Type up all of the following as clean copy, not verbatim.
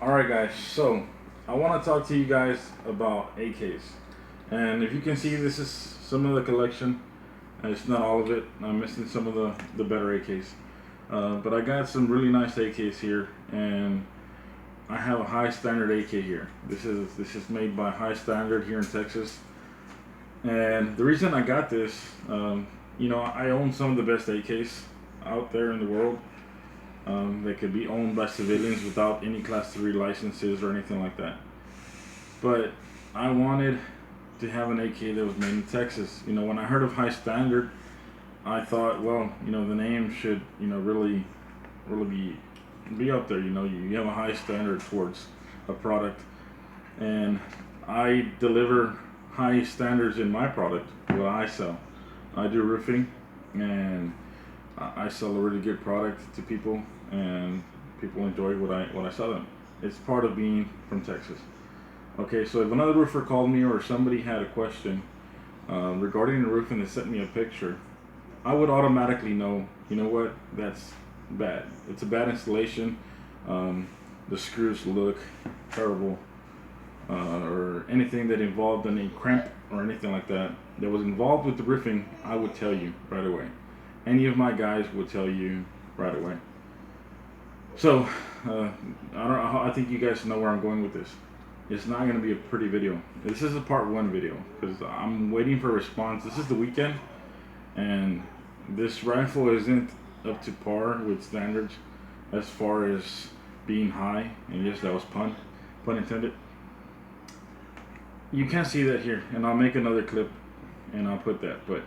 Alright guys, so I want to talk to you guys about AKs. And if you can see, this is some of the collection. It's not all of it. I'm missing some of the better AKs. But I got some really nice AKs here, and I have a high standard AK here. This is made by High Standard here in Texas. And the reason I got this, I own some of the best AKs out there in the world. They could be owned by civilians without any class 3 licenses or anything like that. But I wanted to have an AK that was made in Texas. When I heard of High Standard, I thought, well, the name should, really be up there. You have a high standard towards a product, and I deliver high standards in my product, what I sell. I do roofing, and I sell a really good product to people, and people enjoy what I sell them. It's part of being from Texas. Okay, so if another roofer called me or somebody had a question regarding the roof and they sent me a picture, I would automatically know, what, that's bad. It's a bad installation. The screws look terrible, or anything that involved any crimp or anything like that was involved with the roofing, I would tell you right away. Any of my guys would tell you right away. So I think you guys know where I'm going with this. It's not going to be a pretty video. This is a part 1 video because I'm waiting for a response. This is the weekend, and this rifle isn't up to par with standards as far as being high. And yes, that was pun intended. You can't see that here, and I'll make another clip and I'll put that. But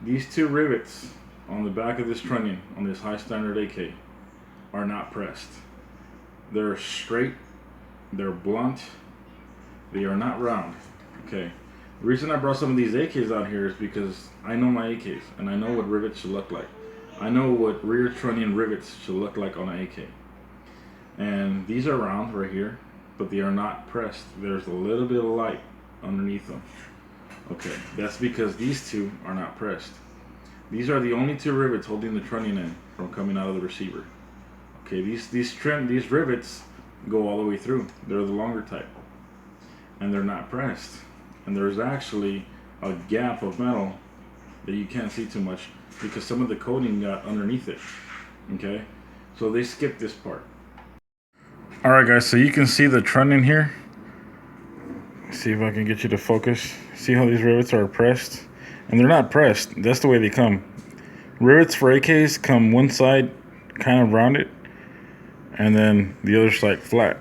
these 2 rivets on the back of this trunnion on this High Standard AK are not pressed. They're straight, they're blunt, they are not round. Okay, the reason I brought some of these AKs out here is because I know my AKs and I know what rivets should look like. I know what rear trunnion rivets should look like on an AK. And these are round right here, but they are not pressed. There's a little bit of light underneath them. Okay, that's because these 2 are not pressed. These are the only 2 rivets holding the trunnion in from coming out of the receiver. Okay, these rivets go all the way through. They're the longer type, and they're not pressed. And there's actually a gap of metal that you can't see too much because some of the coating got underneath it. Okay, so they skipped this part. All right, guys. So you can see the trunnion here. See if I can get you to focus. See how these rivets are pressed? And they're not pressed. That's the way they come. Rivets for AKs come one side kind of rounded, and then the other side flat.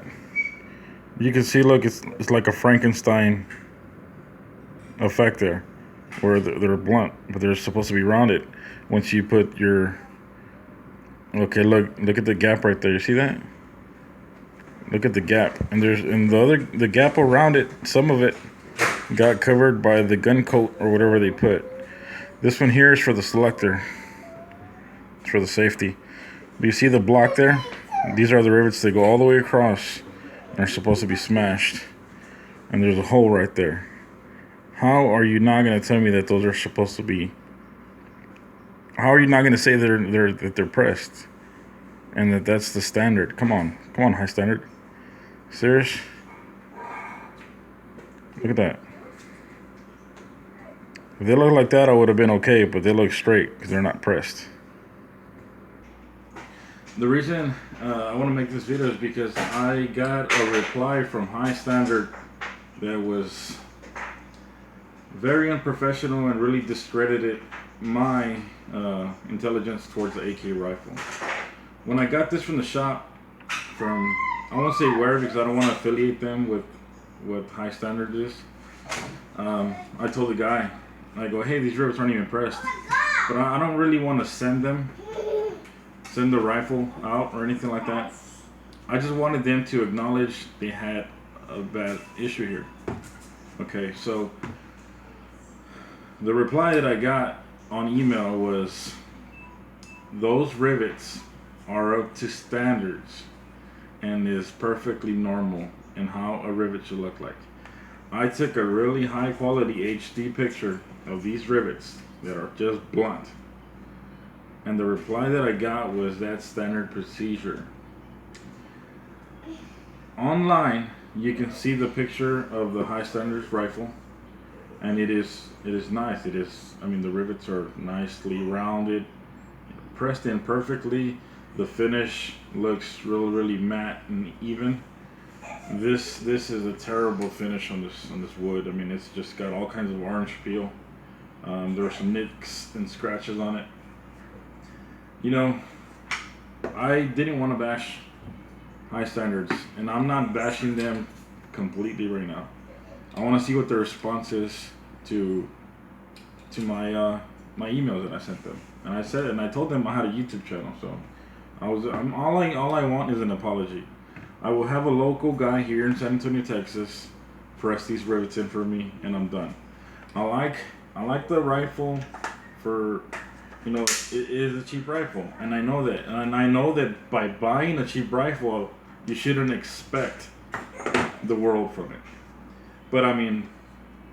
You can see, look, it's like a Frankenstein effect there, where they're blunt, but they're supposed to be rounded. Once you put your, okay, look at the gap right there. You see that? Look at the gap, and the gap around it, some of it got covered by the gun coat or whatever they put. This one here is for the selector. It's for the safety. But you see the block there? These are the rivets that go all the way across and are supposed to be smashed. And there's a hole right there. How are you not going to tell me that those are supposed to be? How are you not going to say that they're pressed and that's the standard? Come on, High Standard. Serious? Look at that. If they look like that, I would have been okay, but they look straight because they're not pressed. The reason I want to make this video is because I got a reply from High Standard that was very unprofessional and really discredited my intelligence towards the AK rifle. When I got this from the shop, I won't say where because I don't want to affiliate them with what High Standard is. I told the guy, I go, hey, these rivets aren't even pressed, but I don't really want to send the rifle out or anything like that. I just wanted them to acknowledge they had a bad issue here. Okay, so the reply that I got on email was, those rivets are up to standards and is perfectly normal in how a rivet should look like. I took a really high quality HD picture of these rivets that are just blunt, and the reply that I got was, that's standard procedure. online you can see the picture of the high standards rifle, and it is nice. It is, I mean, the rivets are nicely rounded, pressed in perfectly. The finish looks really matte and even. This is a terrible finish on this wood. I mean, it's just got all kinds of orange peel. There are some nicks and scratches on it. You know, I didn't want to bash high standards, and I'm not bashing them completely right now. I want to see what the response is to my my emails that I sent them. And I told them I had a YouTube channel, so all I want is an apology. I will have a local guy here in San Antonio, Texas, press these rivets in for me, and I'm done. I like the rifle for, you know, it is a cheap rifle, and I know that. And I know that by buying a cheap rifle, you shouldn't expect the world from it. But I mean,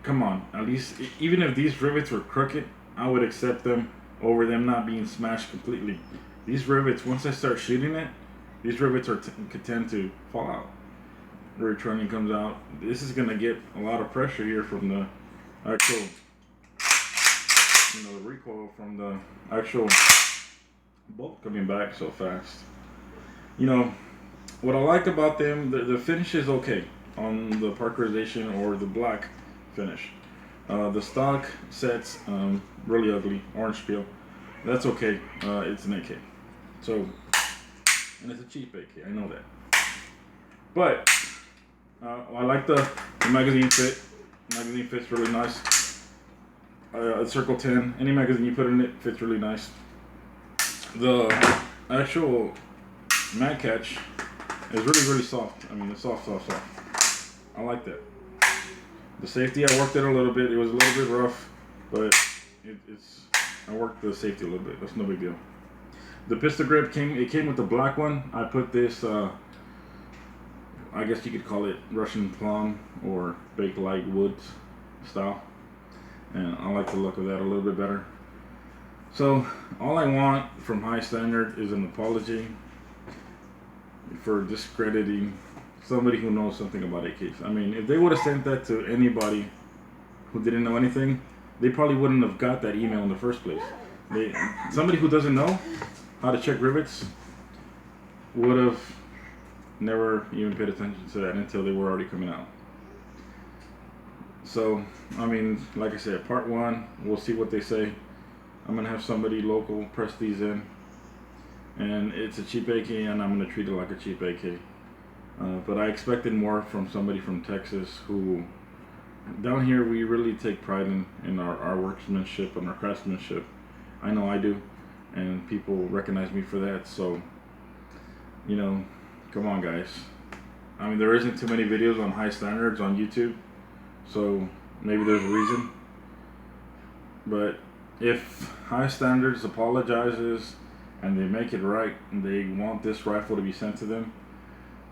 come on. At least, even if these rivets were crooked, I would accept them over them not being smashed completely. These rivets, once I start shooting it, these rivets could tend to fall out. Rear trunnion comes out. This is gonna get a lot of pressure here from the actual, you know, the recoil from the actual bolt coming back so fast. You know, what I like about them, the finish is okay on the parkerization or the black finish. The stock sets really ugly, orange peel. That's okay. It's an AK, so, and it's a cheap AK. I know that. But I like the magazine fit. Magazine fits really nice. Circle 10. Any magazine you put in it fits really nice. The actual mag catch is really soft. I mean, it's soft. I like that. The safety, I worked it a little bit. It was a little bit rough, but I worked the safety a little bit. That's no big deal. The pistol grip came with the black one. I put this, I guess you could call it Russian plum or baked light wood style, and I like the look of that a little bit better. So all I want from High Standard is an apology for discrediting somebody who knows something about AKs. I mean, if they would have sent that to anybody who didn't know anything, they probably wouldn't have got that email in the first place. Somebody who doesn't know how to check rivets would have never even paid attention to that until they were already coming out. So, I mean, like I said, part one, we'll see what they say. I'm going to have somebody local press these in. And it's a cheap AK, and I'm going to treat it like a cheap AK. But I expected more from somebody from Texas who, down here, we really take pride in our workmanship and our craftsmanship. I know I do, and people recognize me for that. So, you know, come on, guys. I mean, there isn't too many videos on High Standards on YouTube, so maybe there's a reason. But if High Standards apologizes and they make it right and they want this rifle to be sent to them,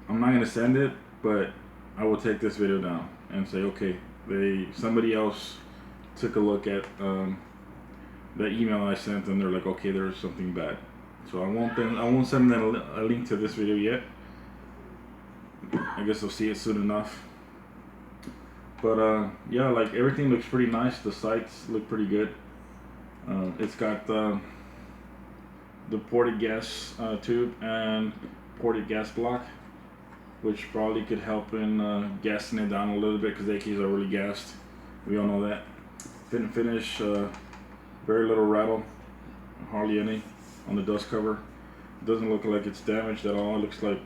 I'm not going to send it, but I will take this video down and say, okay, somebody else took a look at the email I sent, and they're like, okay, there's something bad. So I won't send them a link to this video yet. I guess they'll see it soon enough. But yeah, like, everything looks pretty nice. The sights look pretty good. It's got the ported gas tube and ported gas block, which probably could help in gassing it down a little bit, because AKs are really gassed. We all know that. Fit and finish, very little rattle, hardly any on the dust cover. It doesn't look like it's damaged at all. It looks like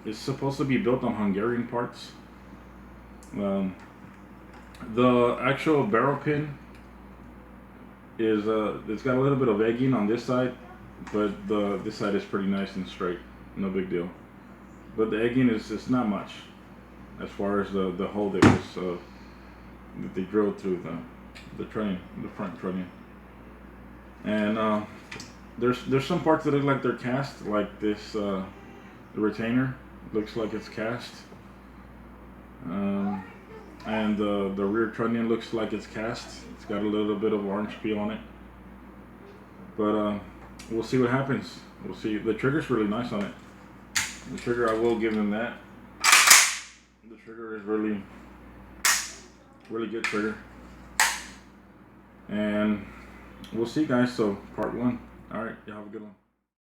it's supposed to be built on Hungarian parts. The actual barrel pin is it's got a little bit of egging on this side, but this side is pretty nice and straight, no big deal. But the egging is not much as far as the hole that they drilled through the trunnion, the front trunnion. And there's some parts that look like they're cast, like this the retainer looks like it's cast, and the rear trunnion looks like it's cast. It's got a little bit of orange peel on it, but we'll see what happens. We'll see. The trigger's really nice on it. The trigger, I will give them that. The trigger is really good trigger. And we'll see, guys. So part 1. All right, you have a good one.